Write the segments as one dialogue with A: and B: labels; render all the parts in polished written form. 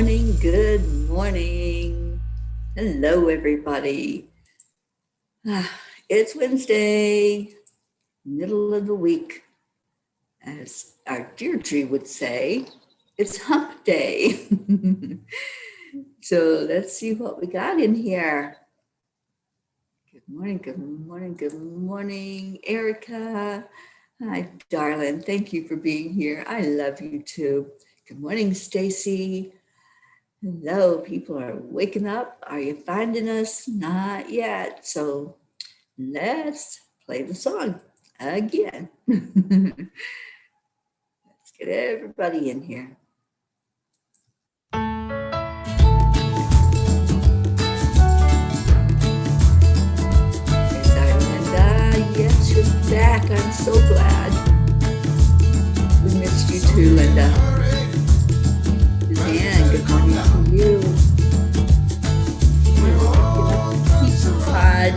A: morning, good morning. Hello, everybody. It's Wednesday, middle of the week. As our Deirdre would say, it's hump day. So let's see what we got in here. Good morning, good morning, good morning, Erica. Hi, darling. Thank you for being here. I love you too. Good morning, Stacy. Hello, people are waking up. Are you finding us? Not yet. So let's play the song again. Let's get everybody in here. There's our Linda. Yes, you're back. I'm so glad. We missed you too, Linda. Suzanne, good morning to you. Pod.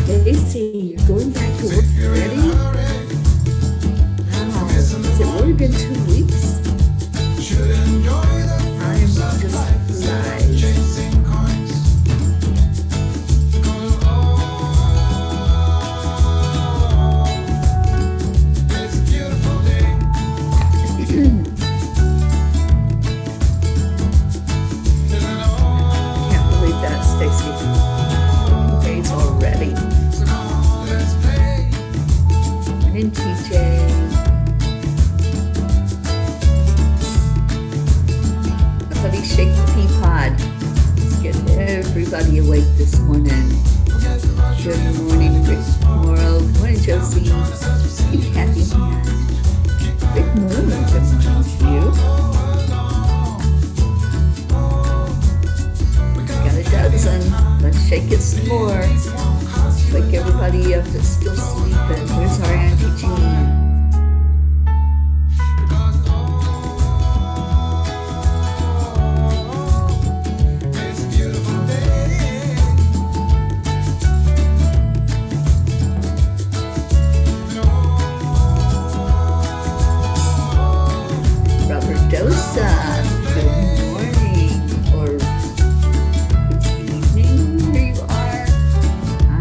A: Casey, you're going back to work already? Wow, has it really been 2 weeks? I'm just flies. Can't believe that, Stacy. Days already. Morning, TJ. Somebody shake the pea pod. Let's get everybody awake this morning. Good morning, Rick Morrow. Good morning, Josie. Hey, Kathy. Rick Moon, good morning to you. Got a dozen. Let's shake it some more. Wake everybody up that's still sleeping. Where's our Auntie Jean? Robertosa, good morning, or good evening, where you are.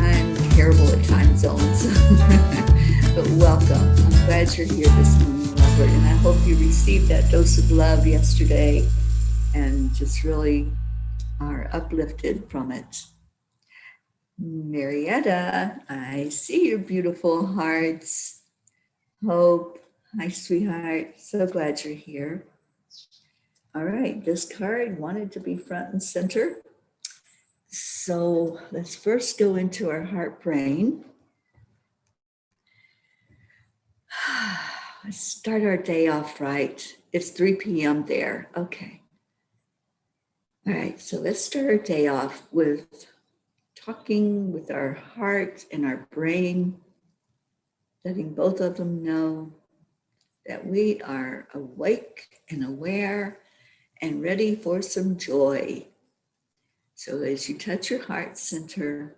A: I'm terrible at time zones, but welcome. I'm glad you're here this morning, Robert, and I hope you received that dose of love yesterday and just really are uplifted from it. Marietta, I see your beautiful hearts. Hope, hi, sweetheart. So glad you're here. All right, this card wanted to be front and center. So let's first go into our heart brain. Let's start our day off right. It's 3 p.m. there. Okay. All right, so let's start our day off with talking with our heart and our brain, letting both of them know that we are awake and aware and ready for some joy. So as you touch your heart center,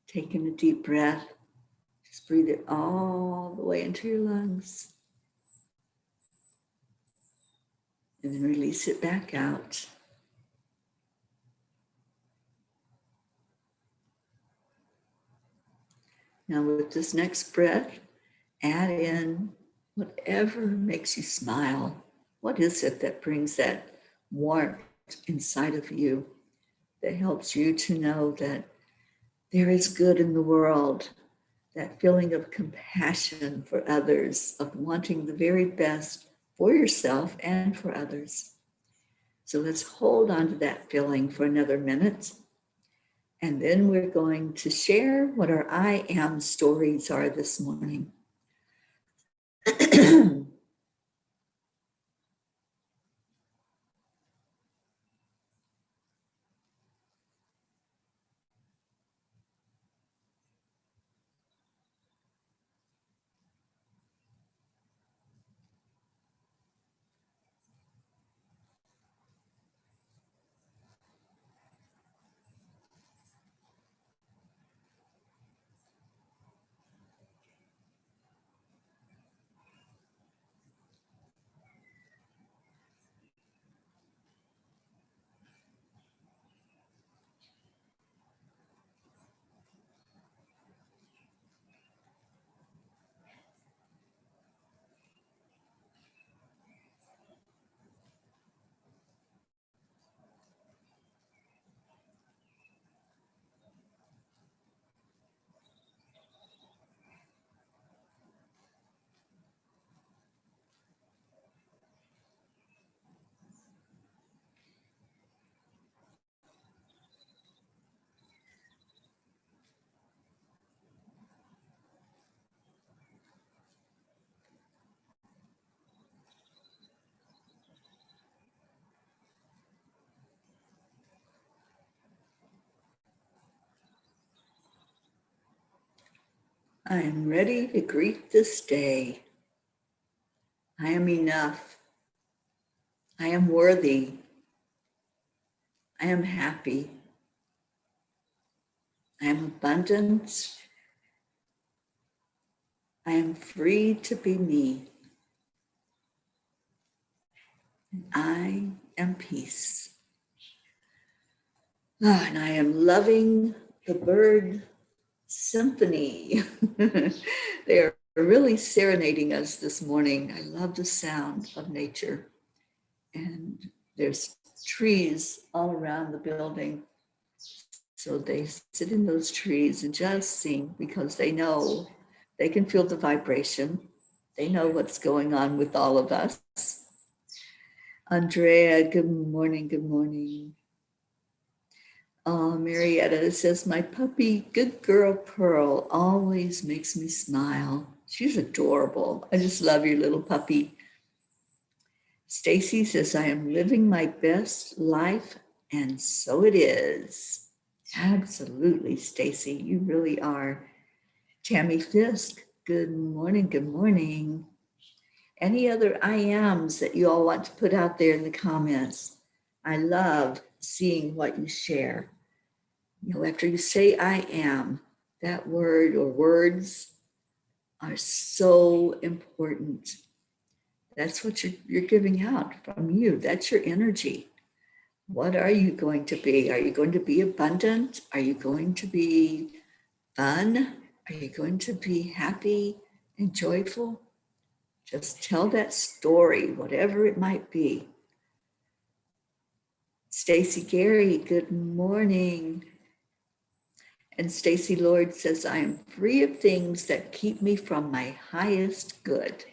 A: taking a deep breath, just breathe it all the way into your lungs. And then release it back out. Now with this next breath, add in whatever makes you smile. What is it that brings that warmth inside of you that helps you to know that there is good in the world, that feeling of compassion for others, of wanting the very best for yourself and for others. So let's hold on to that feeling for another minute. And then we're going to share what our I am stories are this morning. I am ready to greet this day. I am enough. I am worthy. I am happy. I am abundant. I am free to be me. I am peace. And I am loving the bird symphony. They are really serenading us this morning. I love the sound of nature. And there's trees all around the building. So they sit in those trees and just sing because they know they can feel the vibration. They know what's going on with all of us. Andrea, good morning, good morning. Marietta says, my puppy, good girl Pearl, always makes me smile. She's adorable. I just love your little puppy. Stacy says, I am living my best life, and so it is. Absolutely, Stacy, you really are. Tammy Fisk, good morning, good morning. Any other I ams that you all want to put out there in the comments? I love seeing what you share. You know, after you say I am, that word or words are so important. That's what you're giving out from you. That's your energy. What are you going to be? Are you going to be abundant? Are you going to be fun? Are you going to be happy and joyful? Just tell that story, whatever it might be. Stacy Gary, good morning. And Stacy Lord says, I am free of things that keep me from my highest good.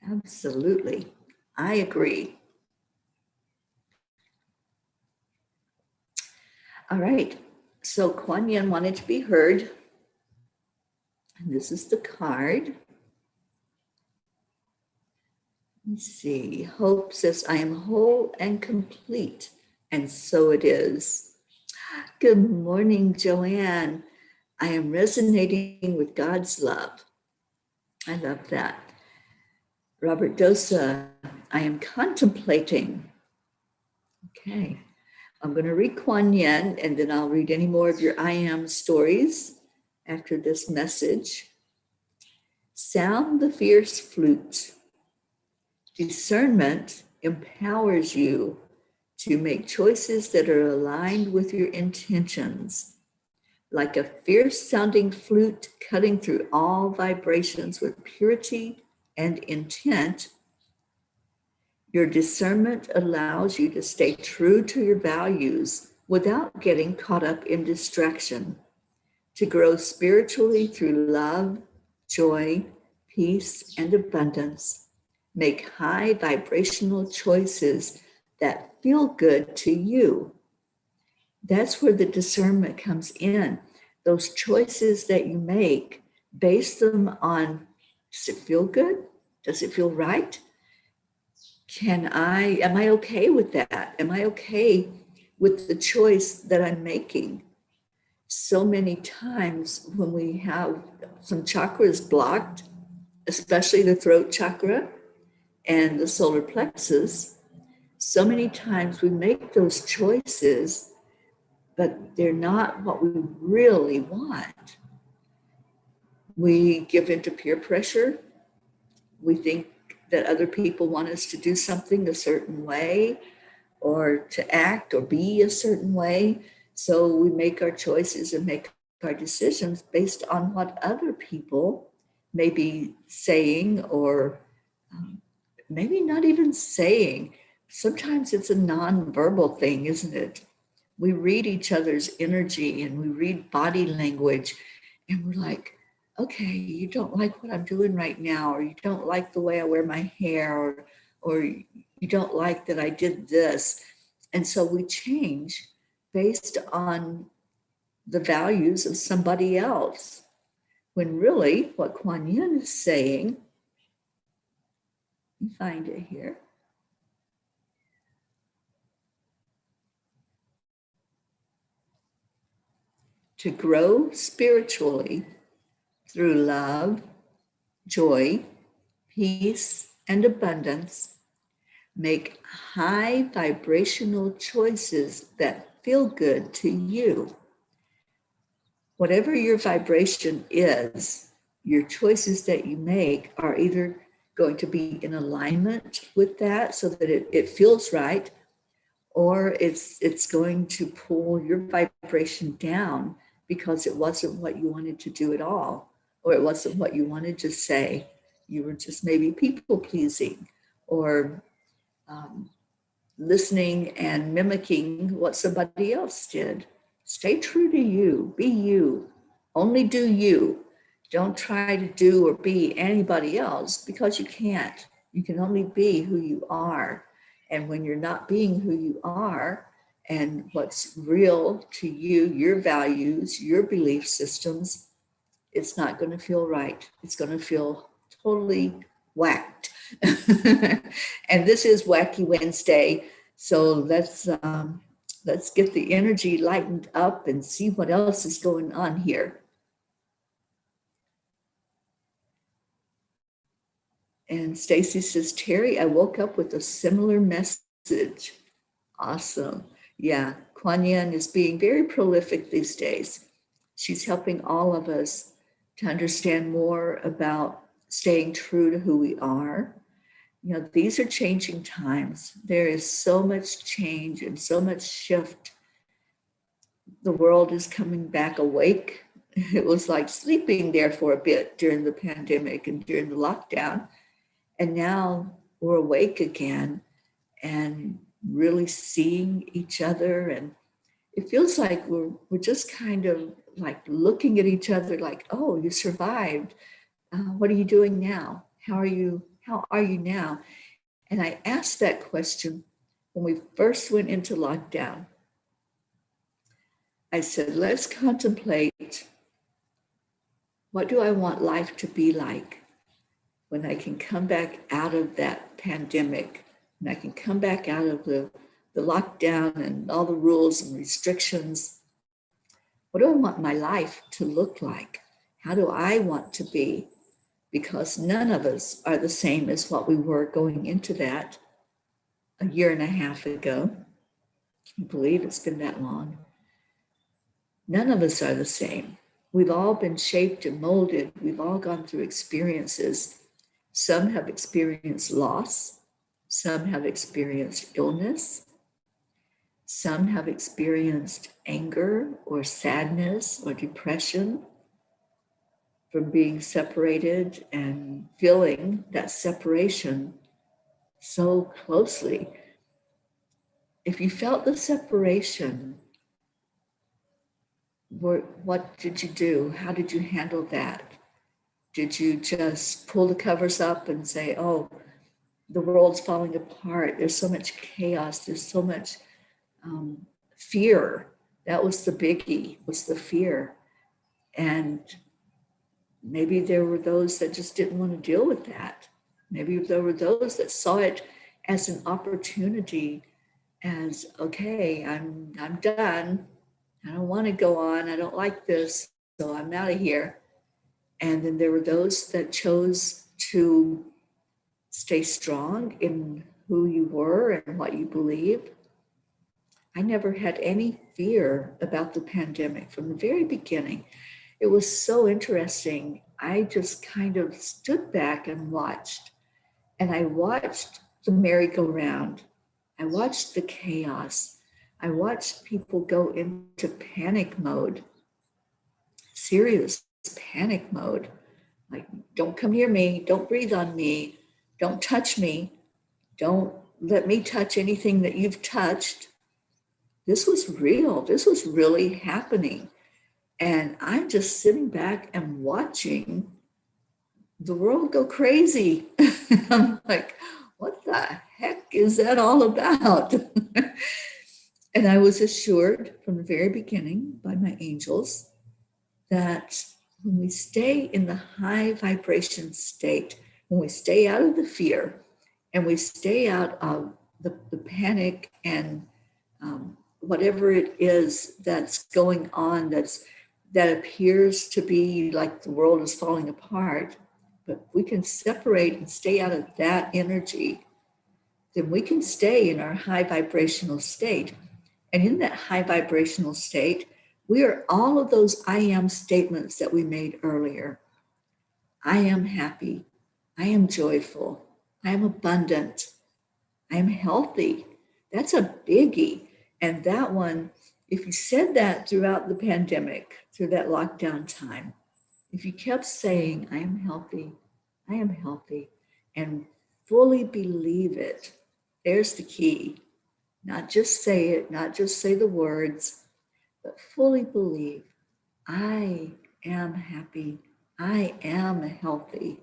A: Absolutely. I agree. All right. So Kuan Yin wanted to be heard. And this is the card. Let me see. Hope says, I am whole and complete. And so it is. Good morning, Joanne. I am resonating with God's love. I love that. Robert Dosa, I am contemplating. Okay. I'm going to read Kuan Yin, and then I'll read any more of your I am stories after this message. Sound the fierce flute. Discernment empowers you to make choices that are aligned with your intentions. Like a fierce sounding flute cutting through all vibrations with purity and intent, your discernment allows you to stay true to your values without getting caught up in distraction, to grow spiritually through love, joy, peace, and abundance. Make high vibrational choices that feel good to you. That's where the discernment comes in. Those choices that you make, base them on, does it feel good? Does it feel right? Am I okay with that? Am I okay with the choice that I'm making? So many times when we have some chakras blocked, especially the throat chakra and the solar plexus, so many times we make those choices, but they're not what we really want. We give into peer pressure. We think that other people want us to do something a certain way or to act or be a certain way. So we make our choices and make our decisions based on what other people may be saying or maybe not even saying. Sometimes it's a non-verbal thing, isn't it? We read each other's energy and we read body language and we're like, okay, you don't like what I'm doing right now, or you don't like the way I wear my hair, or you don't like that I did this. And so we change based on the values of somebody else. When really what Kuan Yin is saying, you find it here. To grow spiritually, through love, joy, peace, and abundance, make high vibrational choices that feel good to you. Whatever your vibration is, your choices that you make are either going to be in alignment with that so that it feels right, or it's going to pull your vibration down because it wasn't what you wanted to do at all, or it wasn't what you wanted to say. You were just maybe people pleasing, or listening and mimicking what somebody else did. Stay true to you, be you, only do you. Don't try to do or be anybody else because you can't. You can only be who you are. And when you're not being who you are and what's real to you, your values, your belief systems, it's not going to feel right. It's going to feel totally whacked. And this is Wacky Wednesday. So let's get the energy lightened up and see what else is going on here. And Stacy says, Teri, I woke up with a similar message. Awesome. Yeah, Kuan Yin is being very prolific these days. She's helping all of us to understand more about staying true to who we are. You know, these are changing times. There is so much change and so much shift. The world is coming back awake. It was like sleeping there for a bit during the pandemic and during the lockdown. And now we're awake again and really seeing each other. And it feels like we're just kind of like looking at each other like, oh, you survived. What are you doing now? How are you now? And I asked that question when we first went into lockdown. I said, let's contemplate, what do I want life to be like when I can come back out of that pandemic, and I can come back out of the lockdown and all the rules and restrictions? What do I want my life to look like? How do I want to be? Because none of us are the same as what we were going into that a year and a half ago. I believe it's been that long. None of us are the same. We've all been shaped and molded. We've all gone through experiences. Some have experienced loss. Some have experienced illness. Some have experienced anger or sadness or depression from being separated and feeling that separation so closely. If you felt the separation, what did you do? How did you handle that? Did you just pull the covers up and say, oh, the world's falling apart. There's so much chaos. There's so much fear. That was the biggie, was the fear. And maybe there were those that just didn't want to deal with that. Maybe there were those that saw it as an opportunity, as, okay, I'm done. I don't want to go on. I don't like this, so I'm out of here. And then there were those that chose to stay strong in who you were and what you believed. I never had any fear about the pandemic from the very beginning. It was so interesting. I just kind of stood back and watched. And I watched the merry-go-round. I watched the chaos. I watched people go into panic mode, serious panic mode. Like, don't come near me, don't breathe on me, don't touch me, don't let me touch anything that you've touched. This was real. This was really happening. And I'm just sitting back and watching the world go crazy. I'm like, what the heck is that all about? And I was assured from the very beginning by my angels that when we stay in the high vibration state, when we stay out of the fear and we stay out of the panic and whatever it is that's going on, that appears to be like the world is falling apart, but if we can separate and stay out of that energy, then we can stay in our high vibrational state. And in that high vibrational state, we are all of those I am statements that we made earlier. I am happy. I am joyful. I am abundant. I am healthy. That's a biggie. And that one, if you said that throughout the pandemic, through that lockdown time, if you kept saying, I am healthy, and fully believe it, there's the key. Not just say it, not just say the words, but fully believe, I am happy. I am healthy.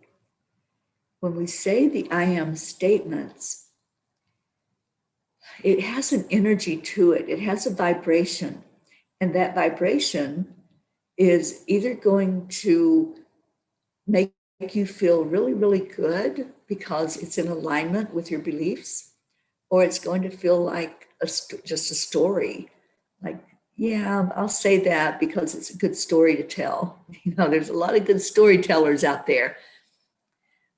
A: When we say the I am statements, it has an energy to it. It has a vibration. And that vibration is either going to make you feel really, really good because it's in alignment with your beliefs, or it's going to feel like just a story. Like, yeah, I'll say that because it's a good story to tell. There's a lot of good storytellers out there.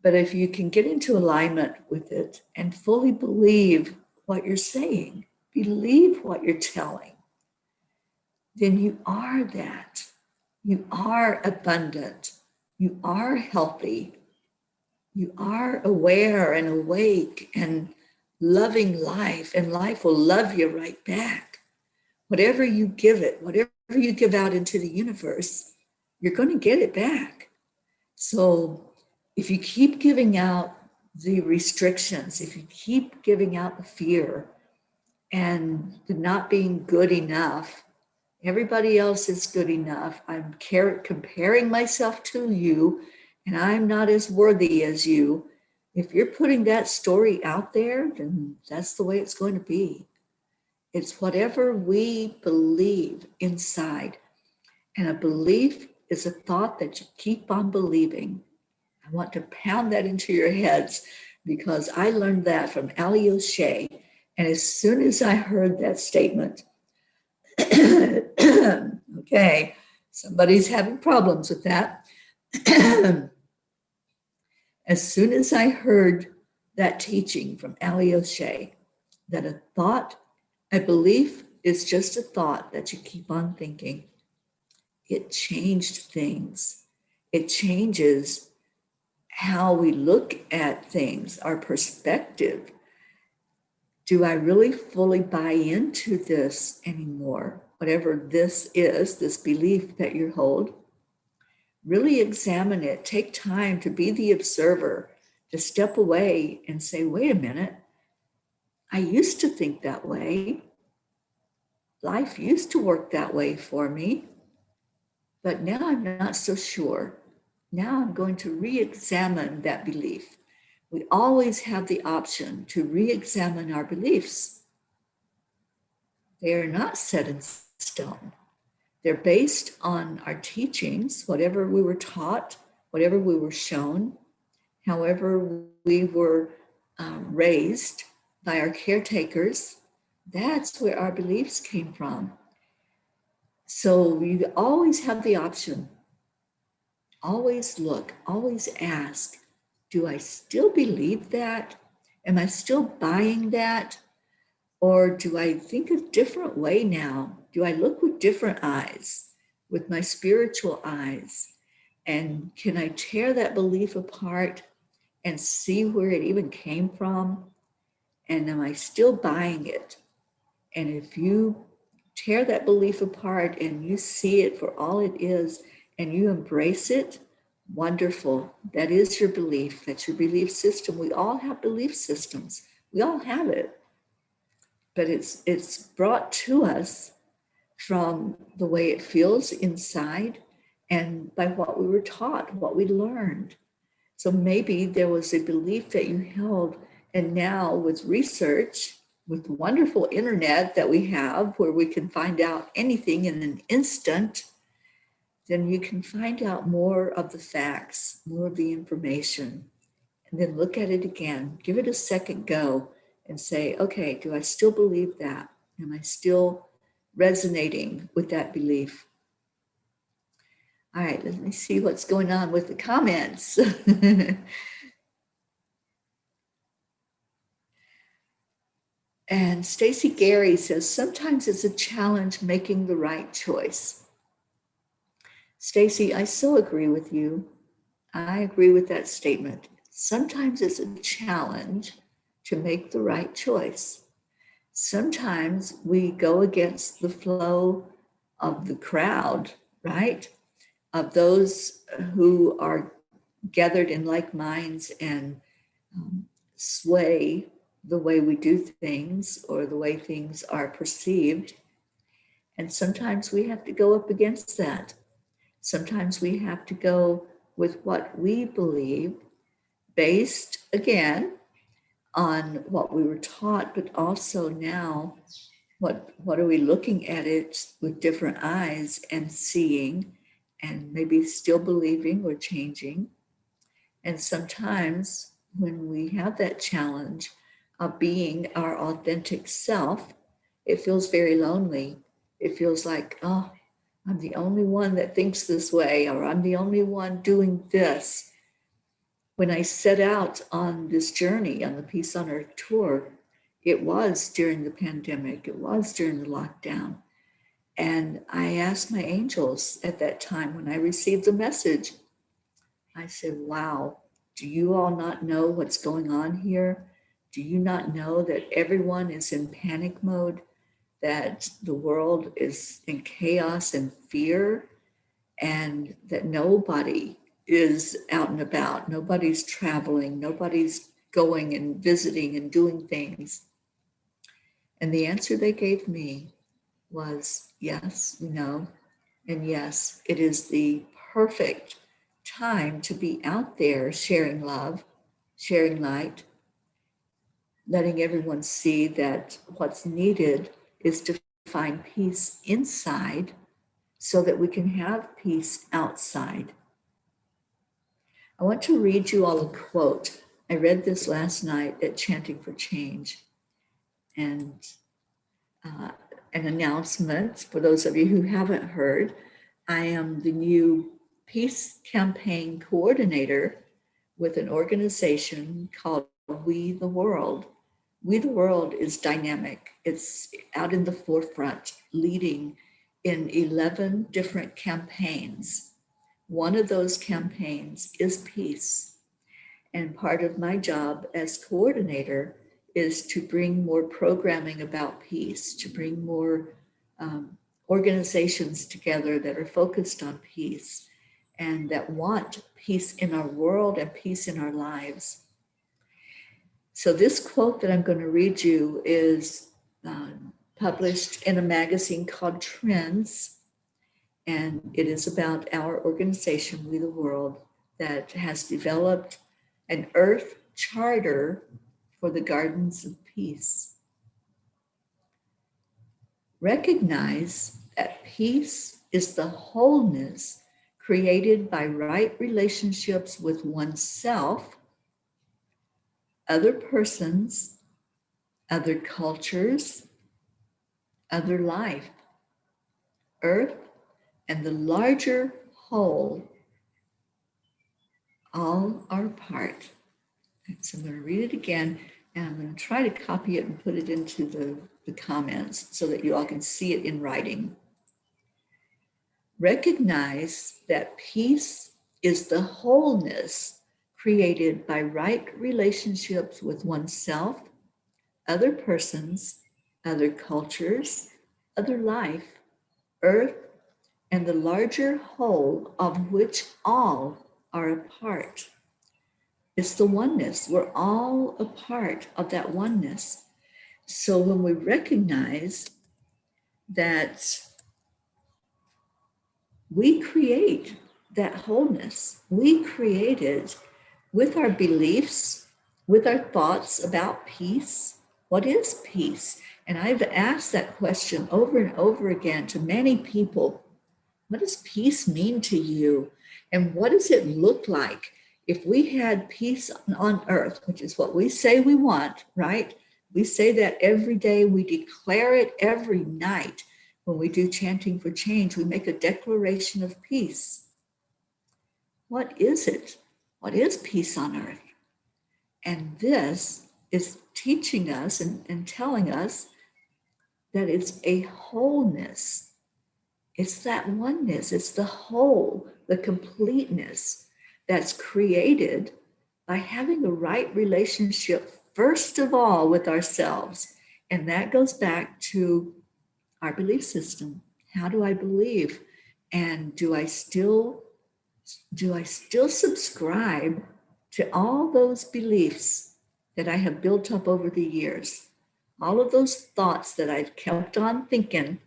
A: But if you can get into alignment with it and fully believe what you're saying, believe what you're telling, then you are that. You are abundant. You are healthy. You are aware and awake and loving life, and life will love you right back. Whatever you give it, whatever you give out into the universe, you're going to get it back. So if you keep giving out the restrictions, if you keep giving out the fear and the not being good enough, everybody else is good enough. I'm comparing myself to you, and I'm not as worthy as you. If you're putting that story out there, then that's the way it's going to be. It's whatever we believe inside. And a belief is a thought that you keep on believing. I want to pound that into your heads because I learned that from Ali O'Shea. And as soon as I heard that statement, okay, somebody's having problems with that. As soon as I heard that teaching from Ali O'Shea, that a belief is just a thought that you keep on thinking, it changed things. It changes how we look at things, our perspective. Do I really fully buy into this anymore? Whatever this is, this belief that you hold, really examine it. Take time to be the observer, to step away and say, wait a minute, I used to think that way. Life used to work that way for me, but now I'm not so sure. Now I'm going to re-examine that belief. We always have the option to re-examine our beliefs. They are not set in stone. They're based on our teachings, whatever we were taught, whatever we were shown, however we were raised by our caretakers. That's where our beliefs came from. So you always have the option. Always look, always ask, do I still believe that? Am I still buying that? Or do I think a different way now? Do I look with different eyes, with my spiritual eyes? And can I tear that belief apart and see where it even came from? And am I still buying it? And if you tear that belief apart and you see it for all it is and you embrace it, wonderful. That is your belief. That's your belief system. We all have belief systems. We all have it. But it's brought to us from the way it feels inside and by what we were taught, what we learned. So maybe there was a belief that you held, and now with research, with the wonderful internet that we have, where we can find out anything in an instant, then you can find out more of the facts, more of the information, and then look at it again. Give it a second go and say, okay, do I still believe that? Am I still resonating with that belief? All right, let me see what's going on with the comments. And Stacy Gary says, sometimes it's a challenge making the right choice. Stacy, I so agree with you. I agree with that statement. Sometimes it's a challenge to make the right choice. Sometimes we go against the flow of the crowd, right? Of those who are gathered in like minds and sway the way we do things or the way things are perceived. And sometimes we have to go up against that. Sometimes we have to go with what we believe, based again on what we were taught, but also now what are we looking at it with different eyes and seeing and maybe still believing or changing. And sometimes when we have that challenge of being our authentic self, it feels very lonely. It feels like, oh, I'm the only one that thinks this way, or I'm the only one doing this. When I set out on this journey on the Peace on Earth tour, it was during the pandemic, it was during the lockdown. And I asked my angels at that time when I received the message, I said, wow, do you all not know what's going on here? Do you not know that everyone is in panic mode, that the world is in chaos and fear, and that nobody is out and about, nobody's traveling, nobody's going and visiting and doing things? And the answer they gave me was yes, we know, and yes, it is the perfect time to be out there sharing love, sharing light, letting everyone see that what's needed is to find peace inside so that we can have peace outside. I want to read you all a quote. I read this last night at Chanting for Change, and an announcement for those of you who haven't heard. I am the new peace campaign coordinator with an organization called We the World. We the World is dynamic. It's out in the forefront, leading in 11 different campaigns. One of those campaigns is peace. And part of my job as coordinator is to bring more programming about peace, to bring more organizations together that are focused on peace and that want peace in our world and peace in our lives. So this quote that I'm going to read you is published in a magazine called Trends, and it is about our organization, We the World, that has developed an Earth Charter for the Gardens of Peace. Recognize that peace is the wholeness created by right relationships with oneself, other persons, other cultures, other life, Earth, and the larger whole, all are part. So I'm going to read it again, and I'm going to try to copy it and put it into the comments so that you all can see it in writing. Recognize that peace is the wholeness created by right relationships with oneself, other persons, other cultures, other life, Earth, and the larger whole of which all are a part. It's the oneness. We're all a part of that oneness. So when we recognize that we create that wholeness, we create it with our beliefs, with our thoughts about peace. What is peace? And I've asked that question over and over again to many people. What does peace mean to you? And what does it look like if we had peace on earth, which is what we say we want, right? We say that every day, we declare it every night. When we do Chanting for Change, we make a declaration of peace. what is it? What is peace on earth? And this is teaching us and telling us that it's a wholeness. It's that oneness. It's the whole, the completeness that's created by having the right relationship, first of all, with ourselves. And that goes back to our belief system. How do I believe? And do I still subscribe to all those beliefs that I have built up over the years? All of those thoughts that I've kept on thinking,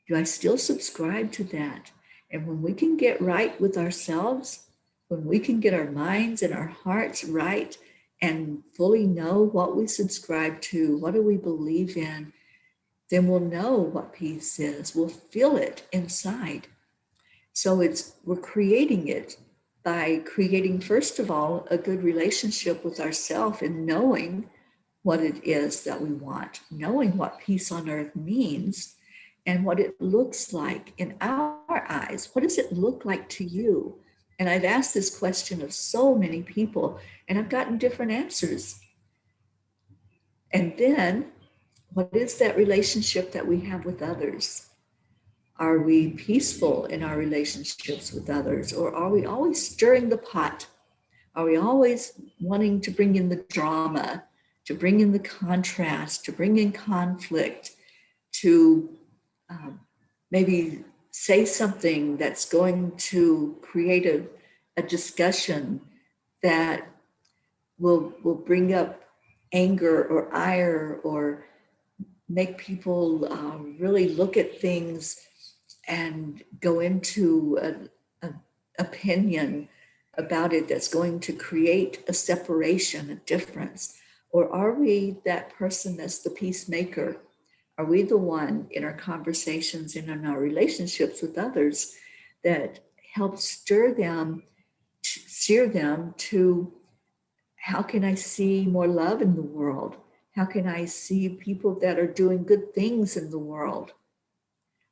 A: do I still subscribe to that? And when we can get right with ourselves, when we can get our minds and our hearts right and fully know what we subscribe to, what do we believe in, then we'll know what peace is. We'll feel it inside. So we're creating it by creating, first of all, a good relationship with ourselves and knowing what it is that we want, knowing what peace on earth means and what it looks like in our eyes. What does it look like to you? And I've asked this question of so many people, and I've gotten different answers. And then, what is that relationship that we have with others? Are we peaceful in our relationships with others, or are we always stirring the pot? Are we always wanting to bring in the drama, to bring in the contrast, to bring in conflict, to maybe say something that's going to create a discussion that will bring up anger or ire or make people really look at things and go into an opinion about it that's going to create a separation, a difference? Or are we that person that's the peacemaker? Are we the one in our conversations and in our relationships with others that helps steer them to how can I see more love in the world? How can I see people that are doing good things in the world?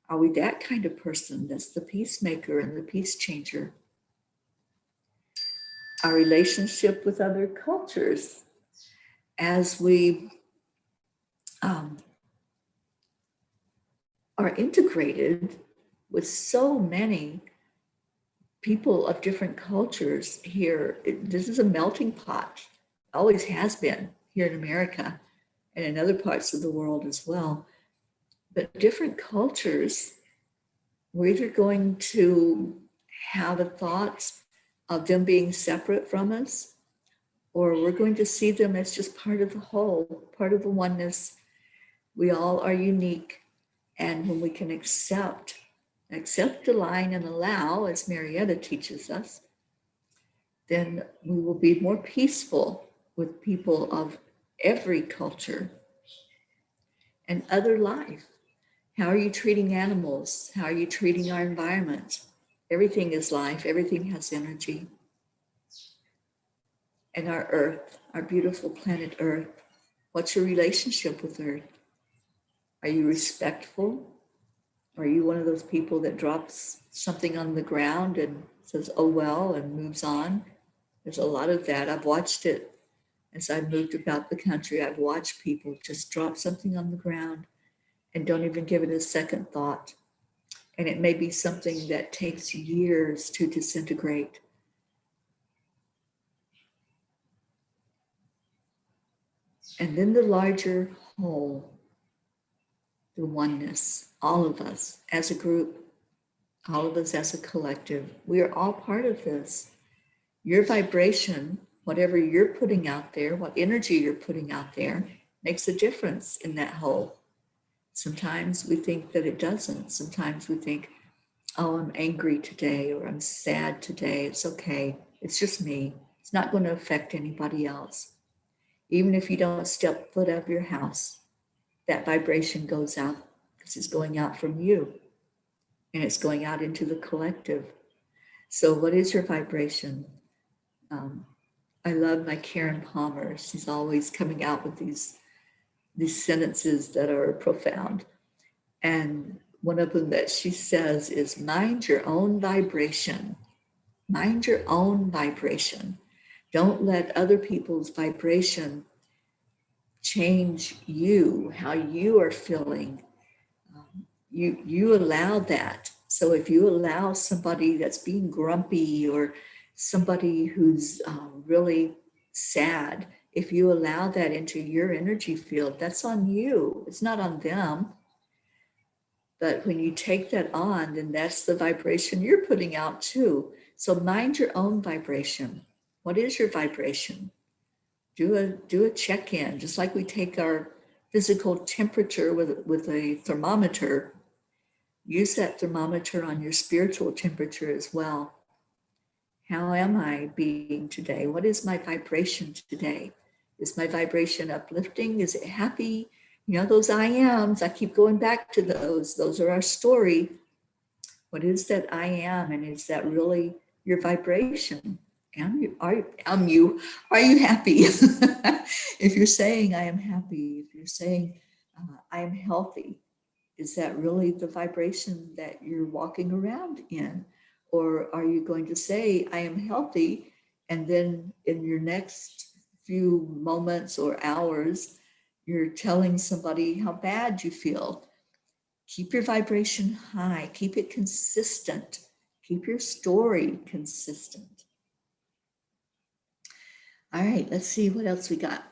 A: Are we that kind of person that's the peacemaker and the peace changer? Our relationship with other cultures, as we are integrated with so many people of different cultures here. This is a melting pot, always has been here in America and in other parts of the world as well. But different cultures, we're either going to have a thought of them being separate from us, or we're going to see them as just part of the whole, part of the oneness. We all are unique. And when we can accept, align, and allow, as Marietta teaches us, then we will be more peaceful with people of every culture and other life. How are you treating animals? How are you treating our environment? Everything is life, everything has energy. And our earth, our beautiful planet Earth, what's your relationship with Earth? Are you respectful? Are you one of those people that drops something on the ground and says, oh, well, and moves on? There's a lot of that. I've watched it as I've moved about the country. I've watched people just drop something on the ground and don't even give it a second thought. And it may be something that takes years to disintegrate. And then the larger whole, the oneness, all of us as a group, all of us as a collective, we are all part of this. Your vibration, whatever you're putting out there, what energy you're putting out there, makes a difference in that whole. Sometimes we think that it doesn't. Sometimes we think, oh, I'm angry today, or I'm sad today. It's okay. It's just me. It's not going to affect anybody else. Even if you don't step foot out of your house, that vibration goes out because it's going out from you and it's going out into the collective. So what is your vibration? I love my Karen Palmer. She's always coming out with these sentences that are profound. And one of them that she says is, mind your own vibration. Mind your own vibration. Don't let other people's vibration change you, how you are feeling. You allow that. So if you allow somebody that's being grumpy or somebody who's really sad, if you allow that into your energy field, that's on you. It's not on them. But when you take that on, then that's the vibration you're putting out too. So mind your own vibration. What is your vibration? Do a check-in, just like we take our physical temperature with a thermometer. Use that thermometer on your spiritual temperature as well. How am I being today? What is my vibration today? Is my vibration uplifting? Is it happy? You know, those I ams, I keep going back to those. Those are our story. What is that I am? And is that really your vibration? Are you happy? If you're saying I am happy, if you're saying I am healthy, is that really the vibration that you're walking around in? Or are you going to say, I am healthy, and then in your next few moments or hours, you're telling somebody how bad you feel? Keep your vibration high, keep it consistent, keep your story consistent. All right, let's see what else we got.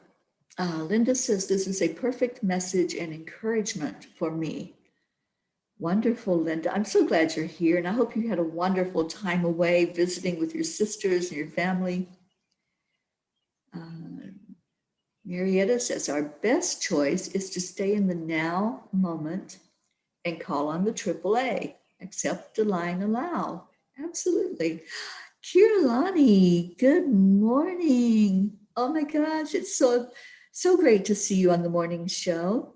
A: Linda says, this is a perfect message and encouragement for me. Wonderful, Linda. I'm so glad you're here, and I hope you had a wonderful time away visiting with your sisters and your family. Marietta says, our best choice is to stay in the now moment and call on the AAA. Accept, align, allow. Absolutely. Kirlani, good morning. Oh my gosh, it's so great to see you on the morning show.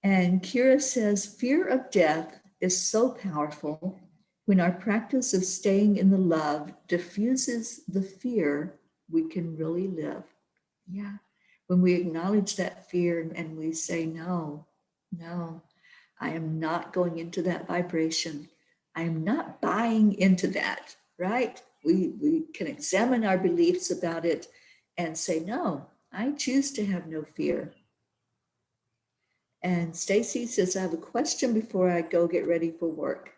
A: And Kira says, fear of death is so powerful. When our practice of staying in the love diffuses the fear, we can really live. Yeah. When we acknowledge that fear and we say, no, I am not going into that vibration. I am not buying into that, right? We can examine our beliefs about it and say, no, I choose to have no fear. And Stacy says, I have a question before I go get ready for work.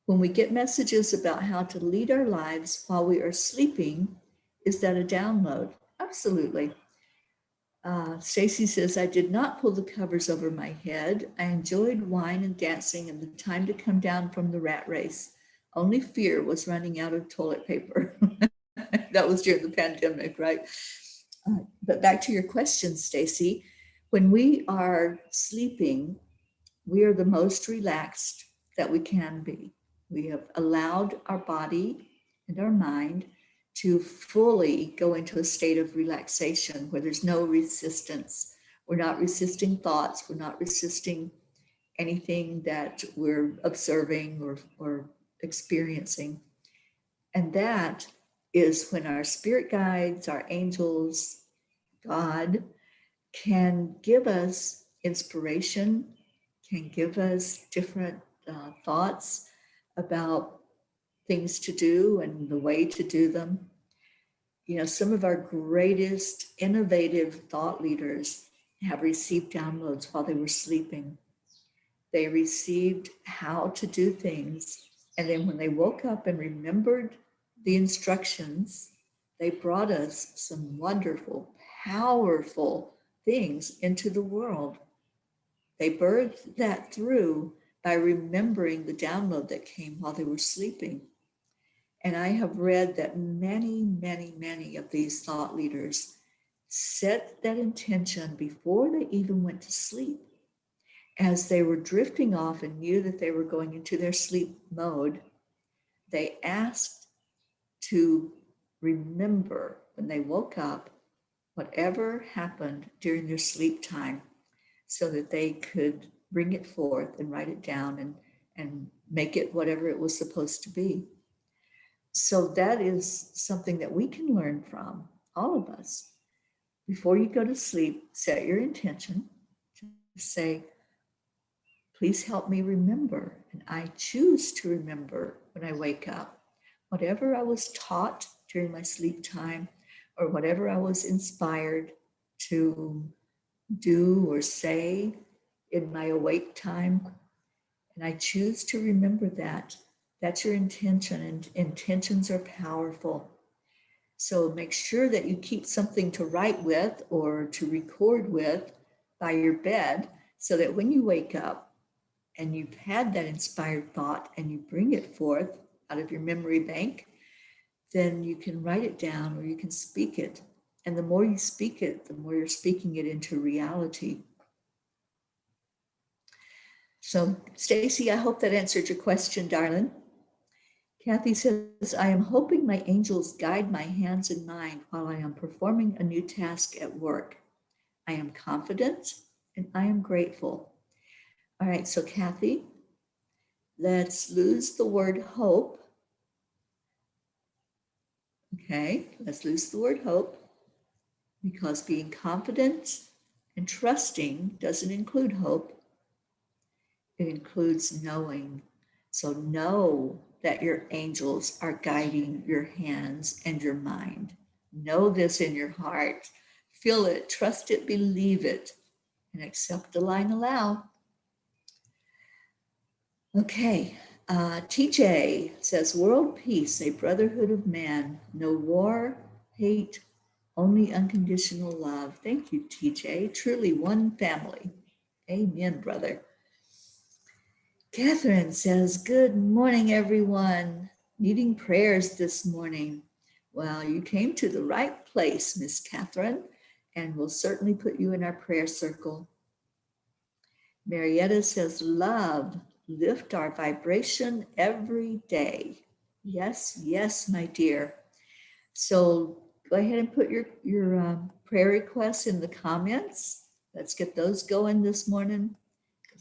A: When we get messages about how to lead our lives while we are sleeping, is that a download? Absolutely. Stacy says, I did not pull the covers over my head. I enjoyed wine and dancing and the time to come down from the rat race. Only fear was running out of toilet paper. That was during the pandemic, right? But back to your question, Stacy. When we are sleeping, we are the most relaxed that we can be. We have allowed our body and our mind to fully go into a state of relaxation where there's no resistance. We're not resisting thoughts. We're not resisting anything that we're observing or experiencing. And that is when our spirit guides, our angels, God can give us inspiration, can give us different thoughts about things to do and the way to do them. You know, some of our greatest innovative thought leaders have received downloads while they were sleeping. They received how to do things. And then when they woke up and remembered the instructions, they brought us some wonderful, powerful things into the world. They birthed that through by remembering the download that came while they were sleeping. And I have read that many of these thought leaders set that intention before they even went to sleep. As they were drifting off and knew that they were going into their sleep mode, they asked to remember when they woke up whatever happened during their sleep time so that they could bring it forth and write it down and make it whatever it was supposed to be. So that is something that we can learn from, all of us. Before you go to sleep, set your intention to say, please help me remember. And I choose to remember when I wake up whatever I was taught during my sleep time, or whatever I was inspired to do or say in my awake time. And I choose to remember that. That's your intention, and intentions are powerful. So make sure that you keep something to write with or to record with by your bed, so that when you wake up and you've had that inspired thought and you bring it forth out of your memory bank, then you can write it down or you can speak it. And the more you speak it, the more you're speaking it into reality. So, Stacy, I hope that answered your question, darling. Kathy says, I am hoping my angels guide my hands and mind while I am performing a new task at work. I am confident and I am grateful. All right, so Kathy, let's lose the word hope. Okay, let's lose the word hope, because being confident and trusting doesn't include hope. It includes knowing. So know that your angels are guiding your hands and your mind. Know this in your heart. Feel it, trust it, believe it, and accept the line aloud. Okay, TJ says, world peace, a brotherhood of man, no war, hate, only unconditional love. Thank you, TJ. Truly one family. Amen, brother. Catherine says, good morning, everyone. Needing prayers this morning. Well, you came to the right place, Miss Catherine, and we'll certainly put you in our prayer circle. Marietta says, love, lift our vibration every day. Yes, yes, my dear. So go ahead and put your prayer requests in the comments. Let's get those going this morning.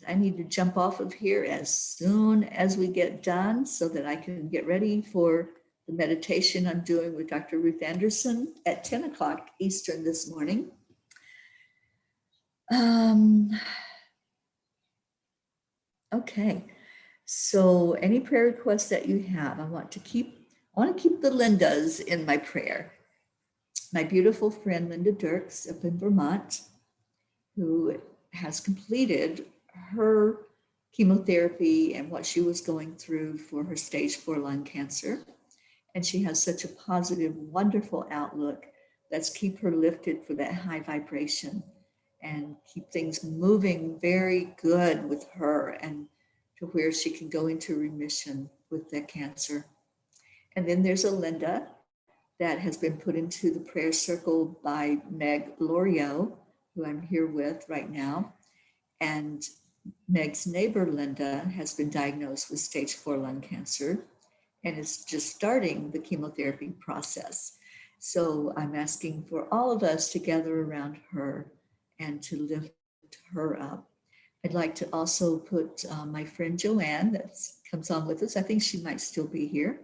A: I need to jump off of here as soon as we get done so that I can get ready for the meditation I'm doing with Dr. Ruth Anderson at 10 o'clock Eastern this morning. Okay, so any prayer requests that you have, I want to keep the Lindas in my prayer. My beautiful friend Linda Dirks up in Vermont, who has completed her chemotherapy and what she was going through for her stage 4 lung cancer. And she has such a positive, wonderful outlook. Let's keep her lifted for that high vibration and keep things moving very good with her, and to where she can go into remission with that cancer. And then there's a Linda that has been put into the prayer circle by Meg Lorio, who I'm here with right now. And Meg's neighbor, Linda, has been diagnosed with stage 4 lung cancer and is just starting the chemotherapy process. So I'm asking for all of us to gather around her and to lift her up. I'd like to also put my friend Joanne that comes on with us. I think she might still be here.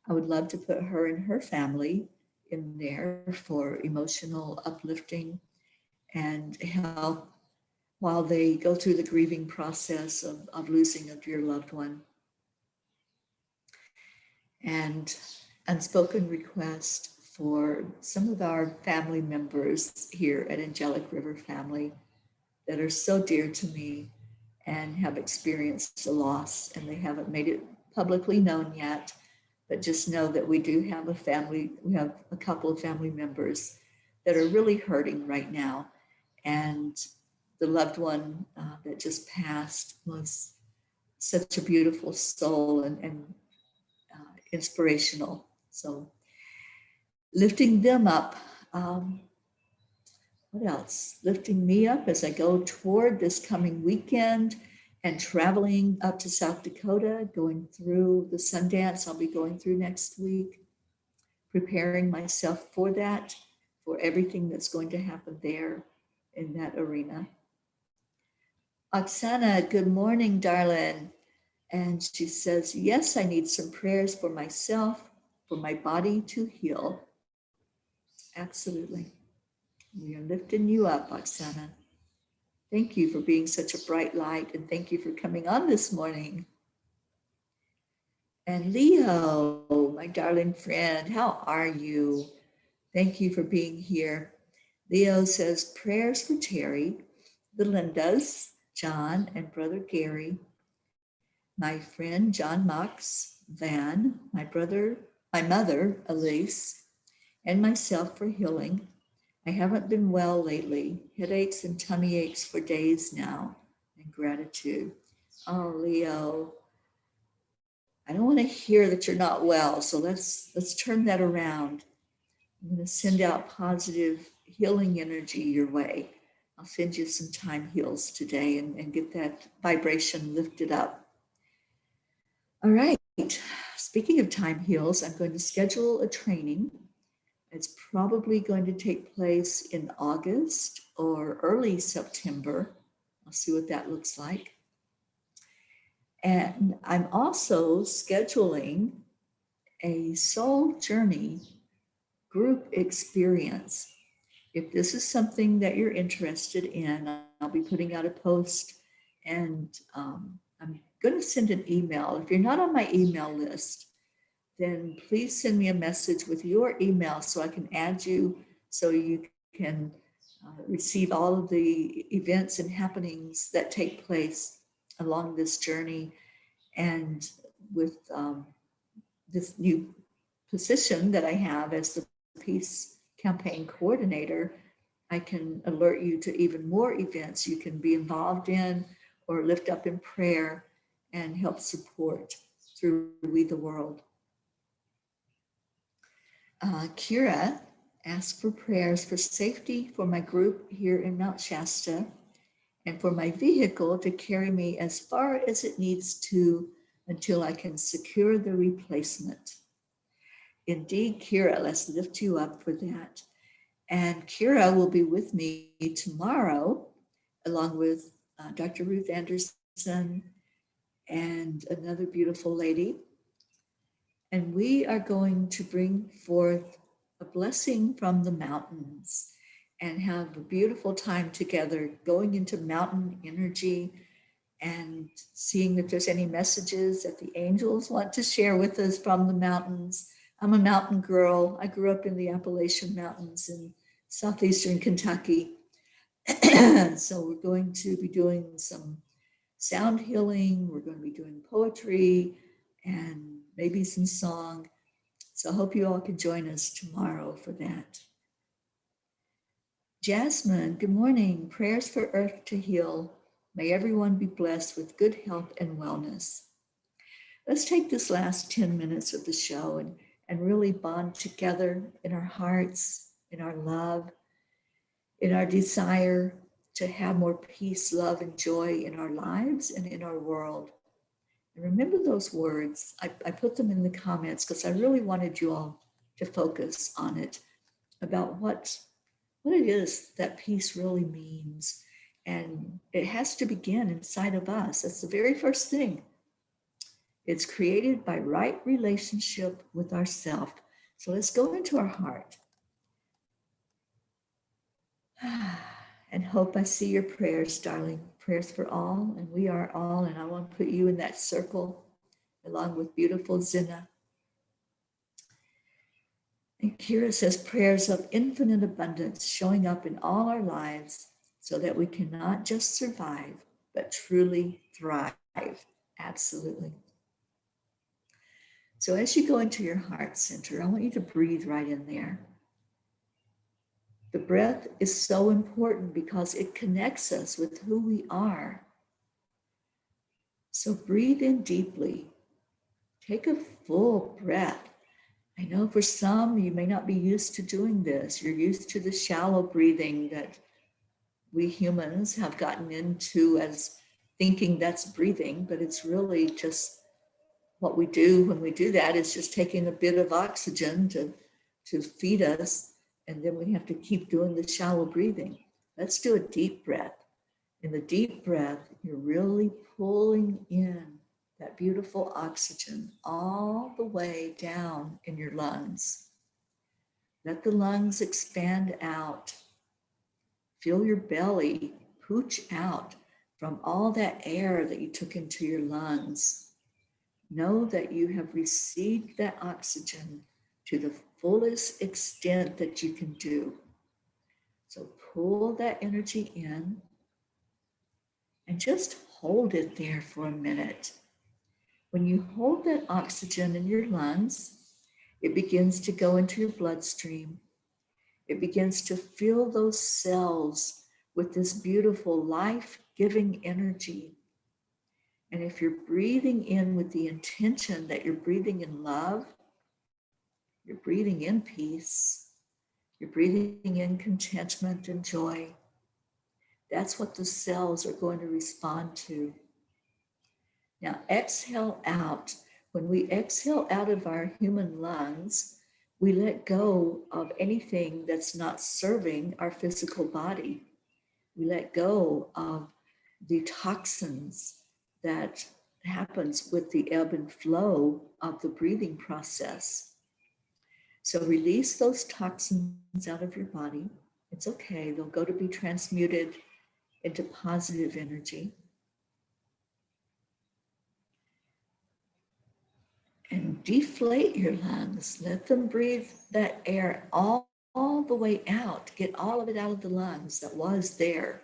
A: I would love to put her and her family in there for emotional uplifting and help while they go through the grieving process of losing a dear loved one. And unspoken request for some of our family members here at Angelic River Family that are so dear to me and have experienced a loss, and they haven't made it publicly known yet, but just know that we do have a family, we have a couple of family members that are really hurting right now. And the loved one that just passed was such a beautiful soul and inspirational. So lifting them up. What else? Lifting me up as I go toward this coming weekend and traveling up to South Dakota, going through the Sundance I'll be going through next week, preparing myself for that, for everything that's going to happen there in that arena. Oksana, good morning, darling. And she says, yes, I need some prayers for myself, for my body to heal. Absolutely. We are lifting you up, Oksana. Thank you for being such a bright light, and thank you for coming on this morning. And Leo, my darling friend, how are you? Thank you for being here. Leo says prayers for Teri, the Lindas, John, and brother Gary, my friend John Mox, Van, my mother, Elise, and myself for healing. I haven't been well lately. Headaches and tummy aches for days now. And gratitude. Oh, Leo, I don't want to hear that you're not well. So let's turn that around. I'm going to send out positive healing energy your way. I'll send you some time heals today and get that vibration lifted up. All right. Speaking of time heals, I'm going to schedule a training. It's probably going to take place in August or early September. I'll see what that looks like. And I'm also scheduling a soul journey group experience. If this is something that you're interested in, I'll be putting out a post and I'm going to send an email. If you're not on my email list, then please send me a message with your email so I can add you so you can receive all of the events and happenings that take place along this journey. And with this new position that I have as the Peace Campaign Coordinator, I can alert you to even more events you can be involved in or lift up in prayer and help support through We the World. Kira asked for prayers for safety for my group here in Mount Shasta and for my vehicle to carry me as far as it needs to until I can secure the replacement. Indeed, Kira, let's lift you up for that. And Kira will be with me tomorrow, along with Dr. Ruth Anderson and another beautiful lady. And we are going to bring forth a blessing from the mountains and have a beautiful time together going into mountain energy and seeing if there's any messages that the angels want to share with us from the mountains. I'm a mountain girl. I grew up in the Appalachian Mountains in southeastern Kentucky. So we're going to be doing some sound healing. We're going to be doing poetry and maybe some song. So I hope you all can join us tomorrow for that. Jasmine, good morning. Prayers for Earth to heal. May everyone be blessed with good health and wellness. Let's take this last 10 minutes of the show and really bond together in our hearts, in our love, in our desire to have more peace, love, and joy in our lives and in our world. And remember those words. I put them in the comments because I really wanted you all to focus on it, about what it is that peace really means. And it has to begin inside of us. That's the very first thing. It's created by right relationship with ourself. So let's go into our heart. And hope I see your prayers, darling. Prayers for all, and we are all. And I want to put you in that circle along with beautiful Zina. And Kira says prayers of infinite abundance showing up in all our lives so that we can not just survive, but truly thrive. Absolutely. So as you go into your heart center, I want you to breathe right in there. The breath is so important because it connects us with who we are. So breathe in deeply. Take a full breath. I know for some, you may not be used to doing this. You're used to the shallow breathing that we humans have gotten into as thinking that's breathing, but it's really just what we do when we do that is just taking a bit of oxygen to feed us, and then we have to keep doing the shallow breathing. Let's do a deep breath. In the deep breath, you're really pulling in that beautiful oxygen all the way down in your lungs. Let the lungs expand out. Feel your belly pooch out from all that air that you took into your lungs. know that you have received that oxygen to the fullest extent that you can do. So pull that energy in and just hold it there for a minute. When you hold that oxygen in your lungs, it begins to go into your bloodstream. It begins to fill those cells with this beautiful life-giving energy. And if you're breathing in with the intention that you're breathing in love, you're breathing in peace, you're breathing in contentment and joy, that's what the cells are going to respond to. Now exhale out. When we exhale out of our human lungs, we let go of anything that's not serving our physical body. We let go of the toxins that happens with the ebb and flow of the breathing process. So release those toxins out of your body. It's okay. They'll go to be transmuted into positive energy. And deflate your lungs. Let them breathe that air all the way out. Get all of it out of the lungs that was there.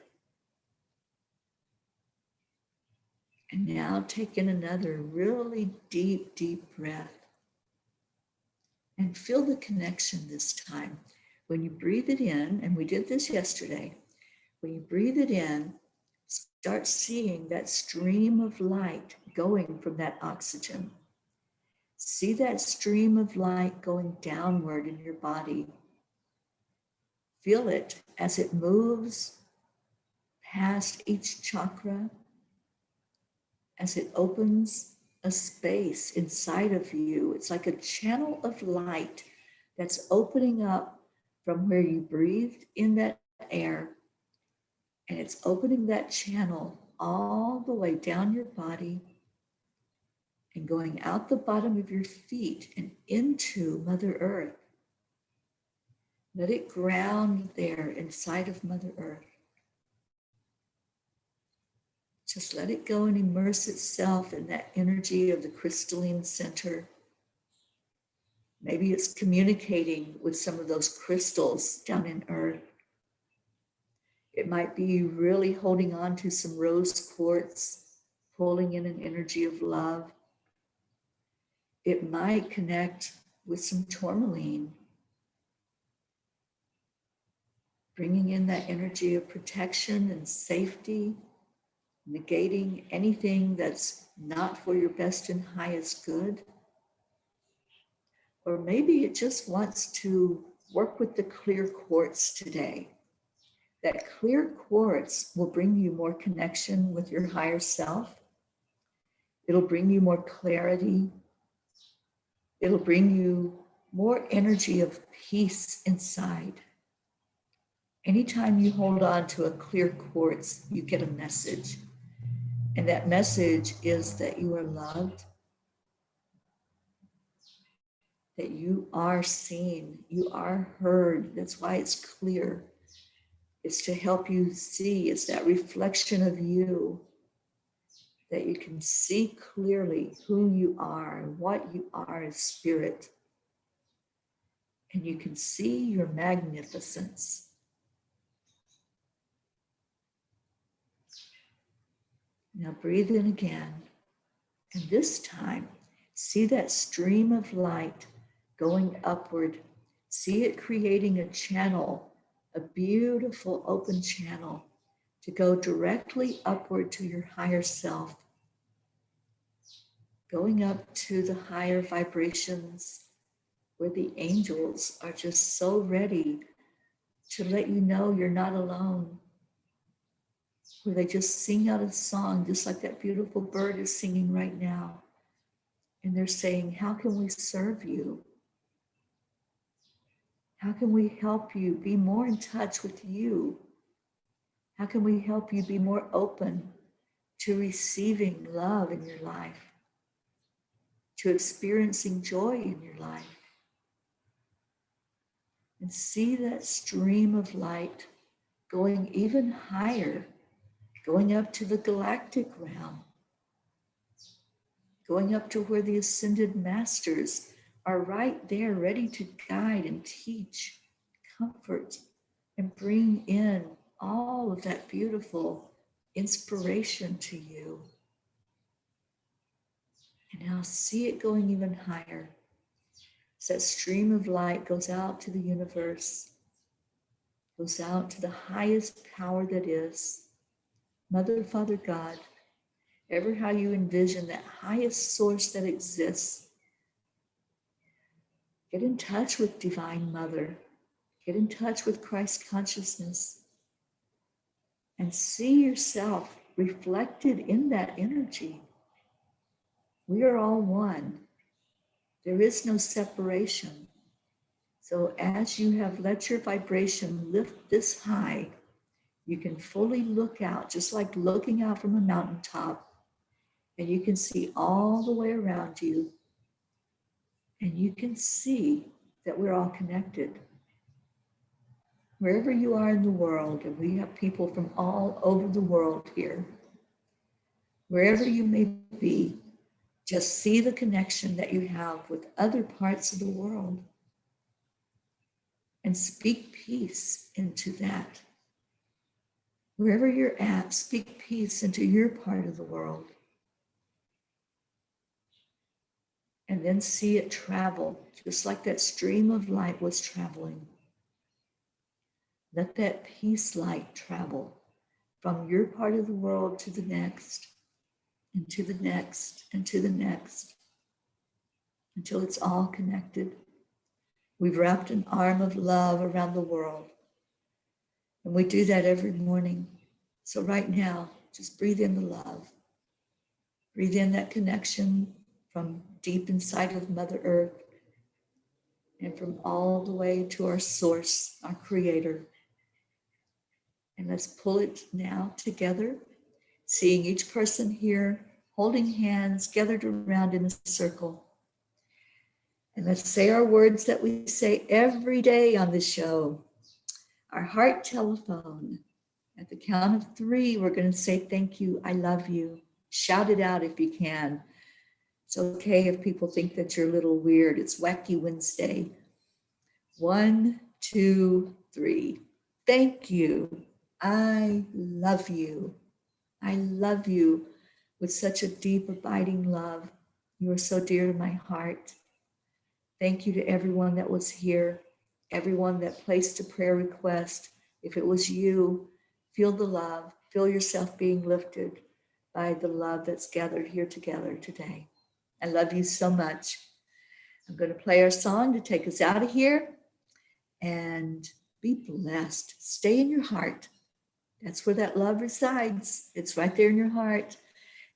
A: And now take in another really deep, deep breath. And feel the connection this time. When you breathe it in, and we did this yesterday, when you breathe it in, start seeing that stream of light going from that oxygen. See that stream of light going downward in your body. Feel it as it moves past each chakra, as it opens a space inside of you. It's like a channel of light that's opening up from where you breathed in that air, and it's opening that channel all the way down your body and going out the bottom of your feet and into Mother Earth. Let it ground there inside of Mother Earth. Just let it go and immerse itself in that energy of the crystalline center. Maybe it's communicating with some of those crystals down in Earth. It might be really holding on to some rose quartz, pulling in an energy of love. It might connect with some tourmaline, bringing in that energy of protection and safety, negating anything that's not for your best and highest good. Or maybe it just wants to work with the clear quartz today. That clear quartz will bring you more connection with your higher self. It'll bring you more clarity. It'll bring you more energy of peace inside. Anytime you hold on to a clear quartz, you get a message. And that message is that you are loved, that you are seen, you are heard. That's why it's clear. It's to help you see. It's that reflection of you, that you can see clearly who you are and what you are as spirit. And you can see your magnificence. Now breathe in again. And this time, see that stream of light going upward. See it creating a channel, a beautiful open channel to go directly upward to your higher self. Going up to the higher vibrations where the angels are just so ready to let you know you're not alone. Where they just sing out a song, just like that beautiful bird is singing right now. And they're saying, how can we serve you? How can we help you be more in touch with you? How can we help you be more open to receiving love in your life, to experiencing joy in your life? And see that stream of light going even higher, going up to the galactic realm, going up to where the ascended masters are right there, ready to guide and teach, comfort, and bring in all of that beautiful inspiration to you. And now see it going even higher. As that stream of light goes out to the universe, goes out to the highest power that is, Mother, Father, God, ever how you envision that highest source that exists. Get in touch with Divine Mother. Get in touch with Christ consciousness and see yourself reflected in that energy. We are all one. There is no separation. So as you have let your vibration lift this high, you can fully look out, just like looking out from a mountaintop, and you can see all the way around you, and you can see that we're all connected. Wherever you are in the world, and we have people from all over the world here, wherever you may be, just see the connection that you have with other parts of the world and speak peace into that. Wherever you're at, speak peace into your part of the world. And then see it travel, just like that stream of light was traveling. Let that peace light travel from your part of the world to the next, and to the next, and to the next, until it's all connected. We've wrapped an arm of love around the world, and we do that every morning. So right now, just breathe in the love. Breathe in that connection from deep inside of Mother Earth and from all the way to our source, our creator. And let's pull it now together, seeing each person here, holding hands, gathered around in a circle. And let's say our words that we say every day on the show. Our heart telephone. At the count of 3, we're going to say thank you, I love you. Shout it out if you can. It's okay if people think that you're a little weird. It's Wacky Wednesday. 1, 2, 3. Thank you. I love you. I love you with such a deep, abiding love. You are so dear to my heart. Thank you to everyone that was here, everyone that placed a prayer request. If it was you, feel the love, feel yourself being lifted by the love that's gathered here together today. I love you so much. I'm going to play our song to take us out of here, and be blessed. Stay in your heart. That's where that love resides. It's right there in your heart.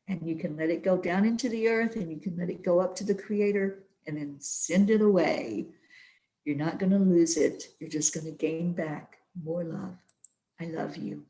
A: And you can let it go down into the earth, and you can let it go up to the Creator and then send it away. You're not going to lose it. You're just going to gain back more love. I love you.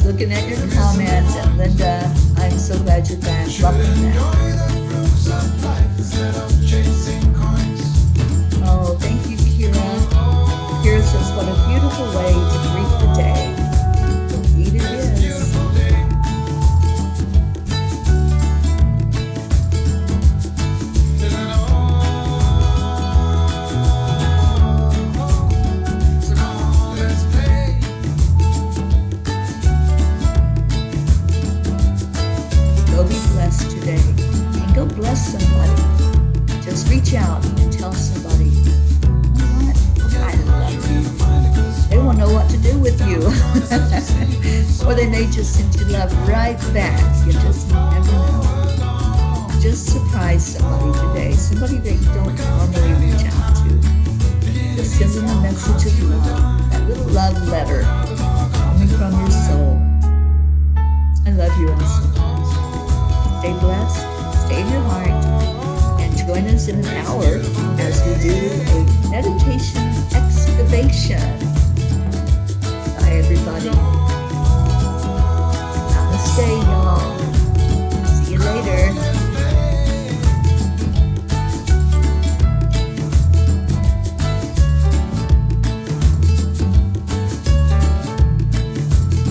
A: Looking at your comments, and Linda, I'm so glad you're back. Welcome back. Oh, thank you, Kira. Kira says, what a beautiful way to greet the day. Indeed it is. Bless somebody. Just reach out and tell somebody, you know what? I love you. They won't know what to do with you. Or they may just send you love right back. You just never know. Just surprise somebody today. Somebody that you don't normally reach out to. Just send them a message of love. That little love letter coming from your soul. I love you all so much. Stay blessed. Stay in your heart, and join us in an hour as we do a meditation excavation. Bye, everybody.